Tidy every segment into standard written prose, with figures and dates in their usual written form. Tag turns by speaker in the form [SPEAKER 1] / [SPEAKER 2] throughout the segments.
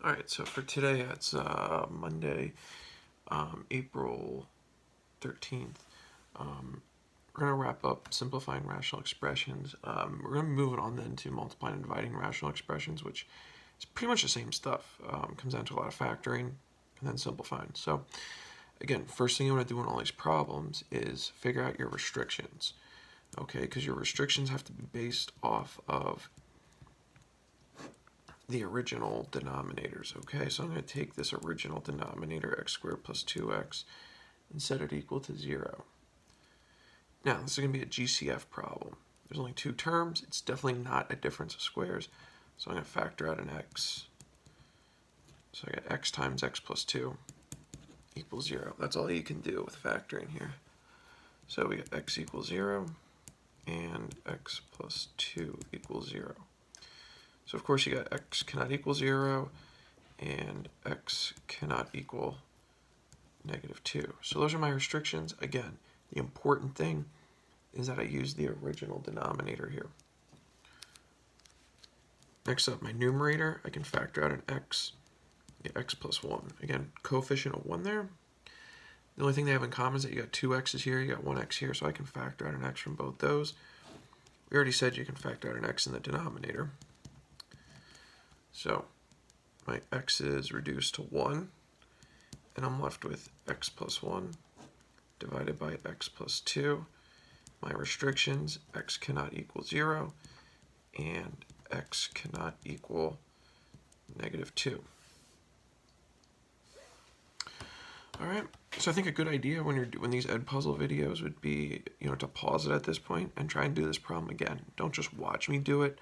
[SPEAKER 1] All right, so for today, it's Monday, April 13th. We're going to wrap up simplifying rational expressions. We're going to be moving on then to multiplying and dividing rational expressions, which is pretty much the same stuff. Comes down to a lot of factoring and then simplifying. So again, first thing you want to do in all these problems is figure out your restrictions, okay? Because your restrictions have to be based off of the original denominators, okay? So I'm going to take this original denominator, x squared plus 2x, and set it equal to 0. Now, this is going to be a GCF problem. There's only two terms. It's definitely not a difference of squares. So I'm going to factor out an x. So I got x times x plus 2 equals 0. That's all you can do with factoring here. So we got x equals 0 and x plus 2 equals 0. So of course you got x cannot equal 0 and x cannot equal negative 2. So those are my restrictions. Again, the important thing is that I use the original denominator here. Next up, my numerator, I can factor out an x, get x plus 1. Again, coefficient of 1 there. The only thing they have in common is that you got two x's here, you got one x here, so I can factor out an x from both those. We already said you can factor out an x in the denominator. So my x is reduced to 1, and I'm left with x plus 1 divided by x plus 2. My restrictions, x cannot equal 0, and x cannot equal negative 2. All right, so I think a good idea when you're doing these Edpuzzle videos would be, to pause it at this point and try and do this problem again. Don't just watch me do it.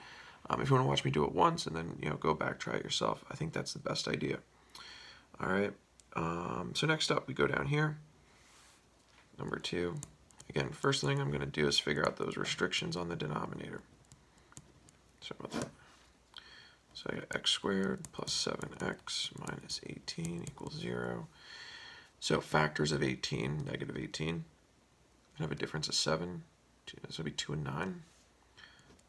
[SPEAKER 1] If you want to watch me do it once and then, go back, try it yourself, I think that's the best idea. All right, so next up we go down here, number 2. Again, first thing I'm going to do is figure out those restrictions on the denominator. Sorry about that. So I got x squared plus 7x minus 18 equals 0. So factors of 18, negative 18, I have a difference of 7. This will be 2 and 9.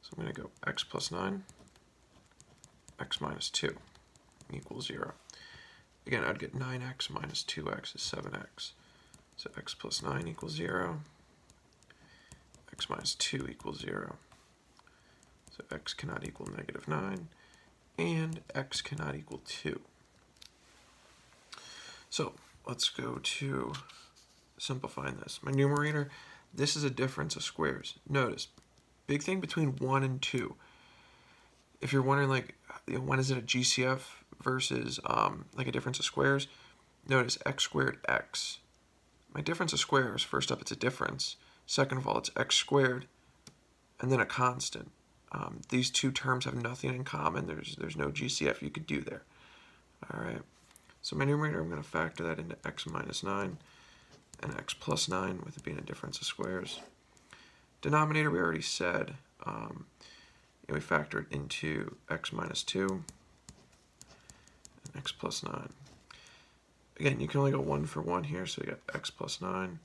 [SPEAKER 1] So I'm going to go x plus 9, x minus 2 equals 0. Again, I'd get 9x minus 2x is 7x. So x plus 9 equals 0. X minus 2 equals 0. So x cannot equal negative 9. And x cannot equal 2. So let's go to simplifying this. My numerator, this is a difference of squares. Notice, big thing between 1 and 2. If you're wondering, when is it a GCF versus a difference of squares, notice x squared x. My difference of squares, first up, it's a difference. Second of all, it's x squared and then a constant. These two terms have nothing in common. There's no GCF you could do there. All right. So my numerator, I'm going to factor that into x minus 9 and x plus 9 with it being a difference of squares. Denominator, we already said, we factor it into x minus 2 and x plus 9. Again, you can only go 1 for 1 here, so you got x plus 9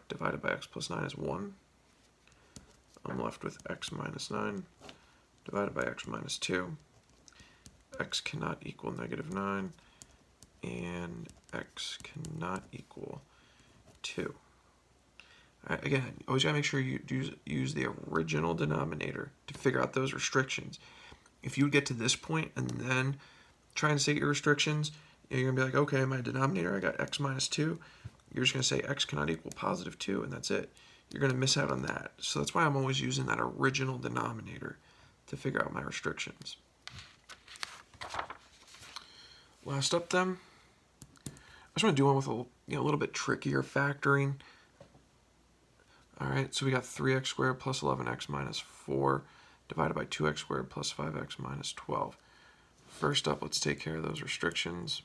[SPEAKER 1] divided by x plus 9 is 1. I'm left with x minus 9 divided by x minus 2. X cannot equal negative 9, and x cannot equal 2. Right, again, always got to make sure you use the original denominator to figure out those restrictions. If you would get to this point and then try and state your restrictions, you're going to be like, okay, my denominator, I got x minus 2. You're just going to say x cannot equal positive 2, and that's it. You're going to miss out on that. So that's why I'm always using that original denominator to figure out my restrictions. Last up then, I just want to do one with a little bit trickier factoring. All right, so we got 3x squared plus 11x minus 4 divided by 2x squared plus 5x minus 12. First up, let's take care of those restrictions.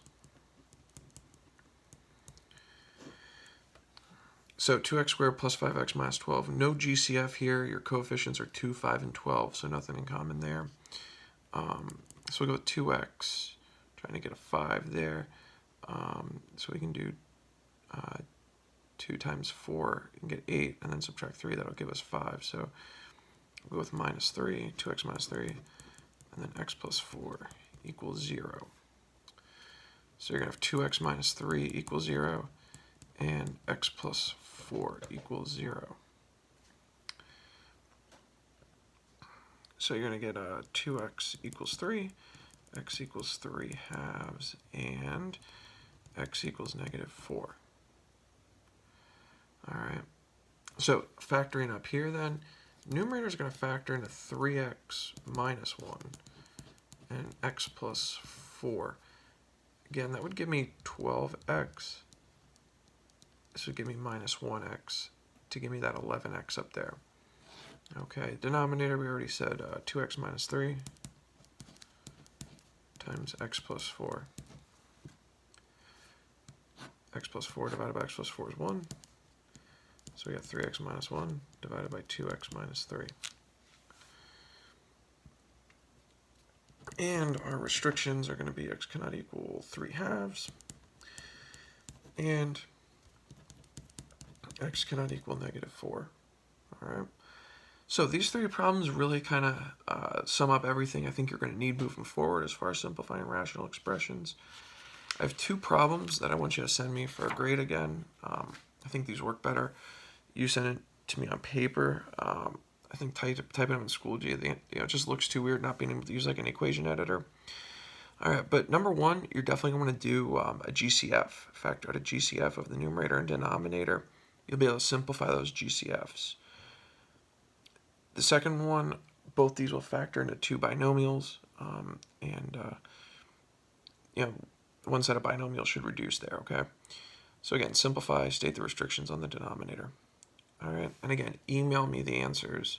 [SPEAKER 1] So 2x squared plus 5x minus 12. No GCF here. Your coefficients are 2, 5, and 12, so nothing in common there. So we'll go with 2x, trying to get a 5 there. So we can do 2 times 4 and get 8, and then subtract 3. That'll give us 5. So we'll go with minus 3, 2x minus 3, and then x plus 4 equals 0. So you're going to have 2x minus 3 equals 0, and x plus 4 equals 0. So you're going to get 2x equals 3, x equals 3 halves, and x equals negative 4. All right. So factoring up here then, numerator is going to factor into 3x minus 1 and x plus 4. Again, that would give me 12x. This would give me minus 1x to give me that 11x up there. Okay, denominator, we already said 2x minus 3 times x plus 4. X plus 4 divided by x plus 4 is 1. So we got 3x minus 1 divided by 2x minus 3. And our restrictions are going to be x cannot equal 3 halves, and x cannot equal negative 4. All right. So these three problems really kind of sum up everything I think you're going to need moving forward as far as simplifying rational expressions. I have 2 problems that I want you to send me for a grade again. I think these work better. You send it to me on paper. I think typing them in school, it just looks too weird not being able to use like an equation editor. All right, but number 1, you're definitely going to do a GCF, factor out a GCF of the numerator and denominator. You'll be able to simplify those GCFs. The second one, both these will factor into 2 binomials, one set of binomials should reduce there, okay? So again, simplify, state the restrictions on the denominator. All right, and again, email me the answers.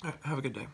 [SPEAKER 1] All right, have a good day.